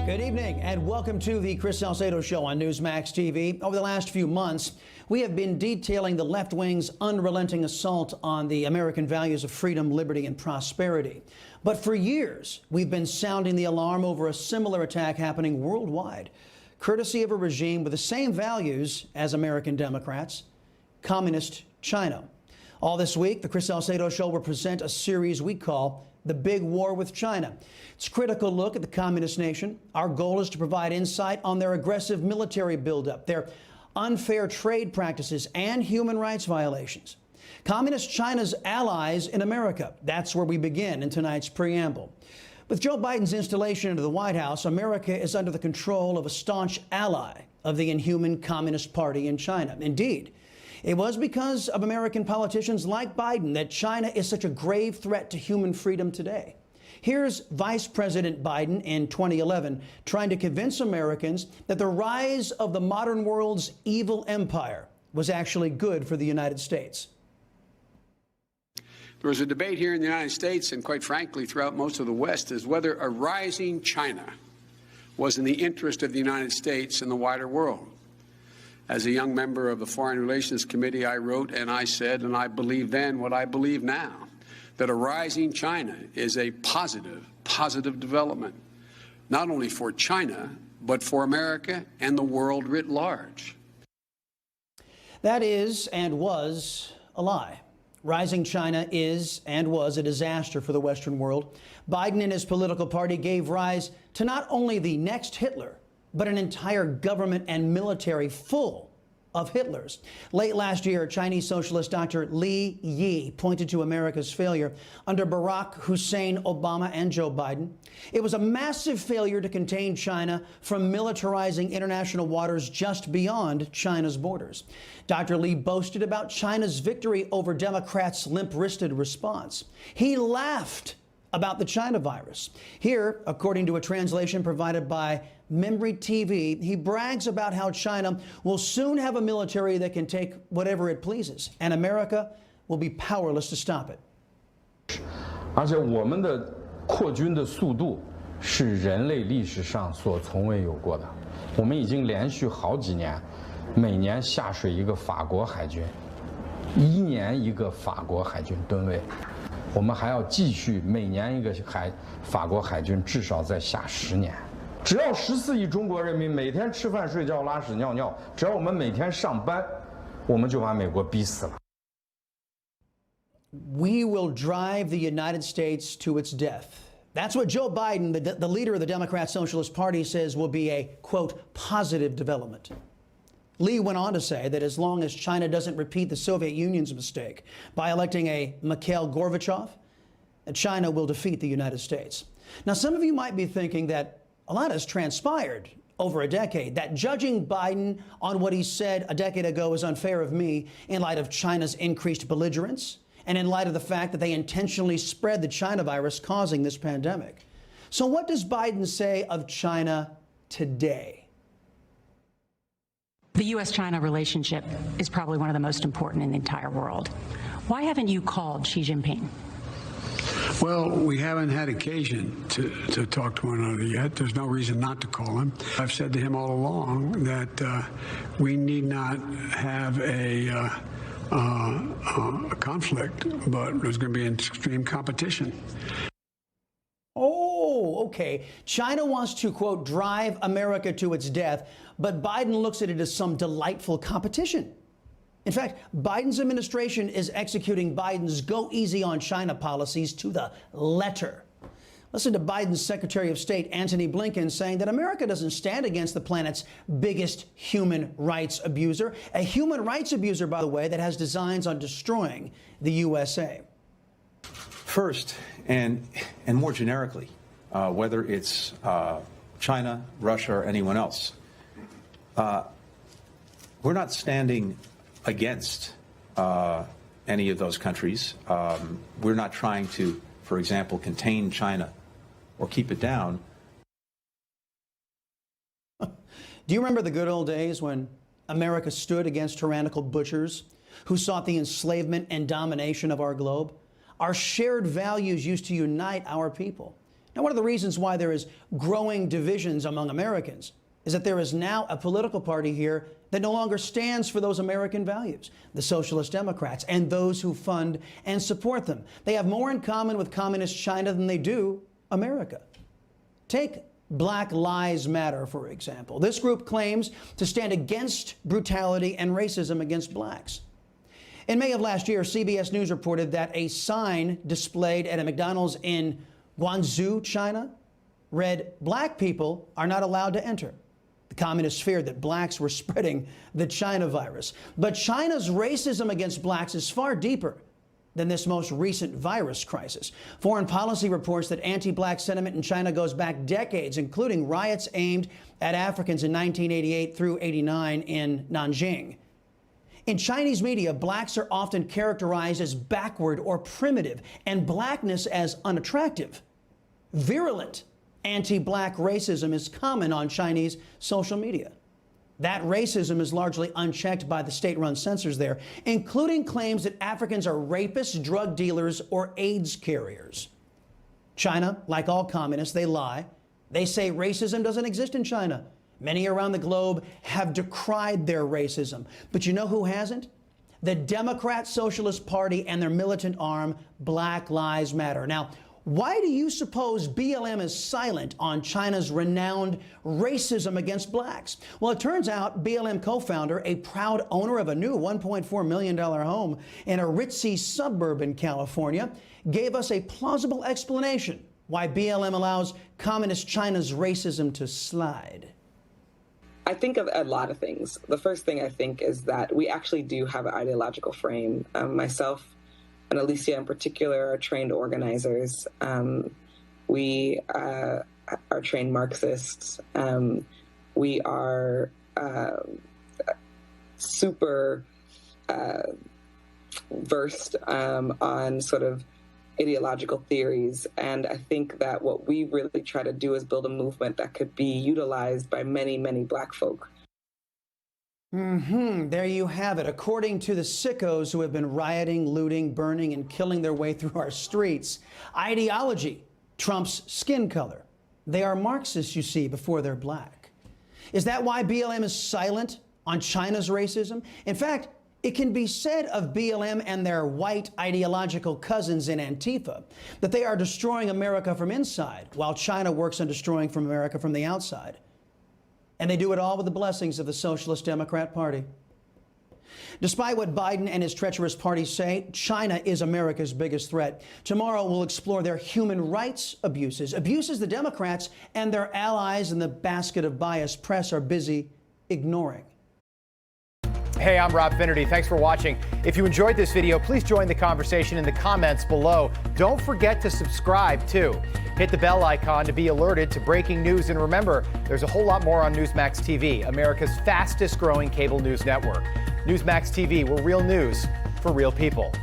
Good evening and welcome to the Chris Salcedo Show on Newsmax TV. Over the last few months, we have been detailing the left wing's unrelenting assault on the American values of freedom, liberty, and prosperity. But for years, we've been sounding the alarm over a similar attack happening worldwide, courtesy of a regime with the same values as American Democrats, Communist China. All this week, the Chris Salcedo Show will present a series we call The Big War with China. It's a critical look at the communist nation. Our goal is to provide insight on their aggressive military buildup, their unfair trade practices, and human rights violations. Communist China's allies in America. That's where we begin in tonight's preamble. With Joe Biden's installation into the White House, America is under the control of a staunch ally of the inhuman Communist Party in China. Indeed, it was because of American politicians like Biden that China is such a grave threat to human freedom today. Here's Vice President Biden in 2011 trying to convince Americans that the rise of the modern world's evil empire was actually good for the United States. There was a debate here in the United States and, quite frankly, throughout most of the West as whether a rising China was in the interest of the United States and the wider world. As a young member of the Foreign Relations Committee, I wrote and I said, and I believe then what I believe now, that a rising China is a positive development, not only for China, but for America and the world writ large. That is and was a lie. Rising China is and was a disaster for the Western world. Biden and his political party gave rise to not only the next Hitler, but an entire government and military full of Hitlers. Late last year, Chinese socialist Dr. Li Yi pointed to America's failure under Barack Hussein Obama and Joe Biden. It was a massive failure to contain China from militarizing international waters just beyond China's borders. Dr. Li boasted about China's victory over Democrats' limp-wristed response. He laughed about the China virus. Here, according to a translation provided by Memory TV, he brags about how China will soon have a military that can take whatever it pleases, and America will be powerless to stop it. 而且我们的扩军的速度是人类历史上所从未有过的。我们已经连续好几年，每年下水一个法国海军，1年一个法国海军吨位。我们还要继续每年一个法国海军，至少再下10年。只要14亿中国人民每天吃饭、睡觉、拉屎、尿尿，只要我们每天上班，我们就把美国逼死了。We will drive the United States to its death. That's what Joe Biden, the leader of the Democrat Socialist Party, says will be a, quote, positive development. Lee went on to say that as long as China doesn't repeat the Soviet Union's mistake by electing a Mikhail Gorbachev, China will defeat the United States. Now, some of you might be thinking that a lot has transpired over a decade, that judging Biden on what he said a decade ago is unfair of me in light of China's increased belligerence and in light of the fact that they intentionally spread the China virus causing this pandemic. So what does Biden say of China today? The U.S.-China relationship is probably one of the most important in the entire world. Why haven't you called Xi Jinping? Well, we haven't had occasion to talk to one another yet. There's no reason not to call him. I've said to him all along that we need not have a conflict, but there's going to be an extreme competition. Oh, okay. China wants to, quote, drive America to its death, but Biden looks at it as some delightful competition. In fact, Biden's administration is executing Biden's go easy on China policies to the letter. Listen to Biden's Secretary of State, Antony Blinken, saying that America doesn't stand against the planet's biggest human rights abuser, a human rights abuser, by the way, that has designs on destroying the USA. First, and more generically, whether it's China, Russia, or anyone else, we're not standing against any of those countries. We're not trying to, for example, contain China or keep it down. Do you remember the good old days when America stood against tyrannical butchers who sought the enslavement and domination of our globe? Our shared values used to unite our people. Now, one of the reasons why there is growing divisions among Americans is that there is now a political party here that no longer stands for those American values, the Socialist Democrats and those who fund and support them. They have more in common with Communist China than they do America. Take Black Lives Matter, for example. This group claims to stand against brutality and racism against blacks. In May of last year, CBS News reported that a sign displayed at a McDonald's in Guangzhou, China, read, "Black people are not allowed to enter." The communists feared that blacks were spreading the China virus. But China's racism against blacks is far deeper than this most recent virus crisis. Foreign policy reports that anti-black sentiment in China goes back decades, including riots aimed at Africans in 1988 through 89 in Nanjing. In Chinese media, blacks are often characterized as backward or primitive, and blackness as unattractive. Virulent anti-black racism is common on Chinese social media. That racism is largely unchecked by the state-run censors there, including claims that Africans are rapists, drug dealers, or AIDS carriers. China, like all communists, they lie. They say racism doesn't exist in China. Many around the globe have decried their racism. But you know who hasn't? The Democrat Socialist Party and their militant arm, Black Lives Matter. Now, why do you suppose BLM is silent on China's renowned racism against blacks? Well, it turns out BLM co-founder, a proud owner of a new $1.4 million home in a ritzy suburb in California, gave us a plausible explanation why BLM allows communist China's racism to slide. I think of a lot of things. The first thing I think is that we actually do have an ideological frame. Myself and Alicia in particular are trained organizers. We are trained Marxists. We are super versed on sort of ideological theories. And I think that what we really try to do is build a movement that could be utilized by many, many black folk. There you have it. According to the sickos who have been rioting, looting, burning, and killing their way through our streets, ideology trumps skin color. They are Marxists, you see, before they're black. Is that why BLM is silent on China's racism? In fact, it can be said of BLM and their white ideological cousins in Antifa that they are destroying America from inside, while China works on destroying from America from the outside. And they do it all with the blessings of the Socialist Democrat Party. Despite what Biden and his treacherous party say, China is America's biggest threat. Tomorrow, we'll explore their human rights abuses the Democrats and their allies in the basket of biased press are busy ignoring. Hey, I'm Rob Finnerty. Thanks for watching. If you enjoyed this video, please join the conversation in the comments below. Don't forget to subscribe, too. Hit the bell icon to be alerted to breaking news. And remember, there's a whole lot more on Newsmax TV, America's fastest growing cable news network. Newsmax TV, where real news for real people.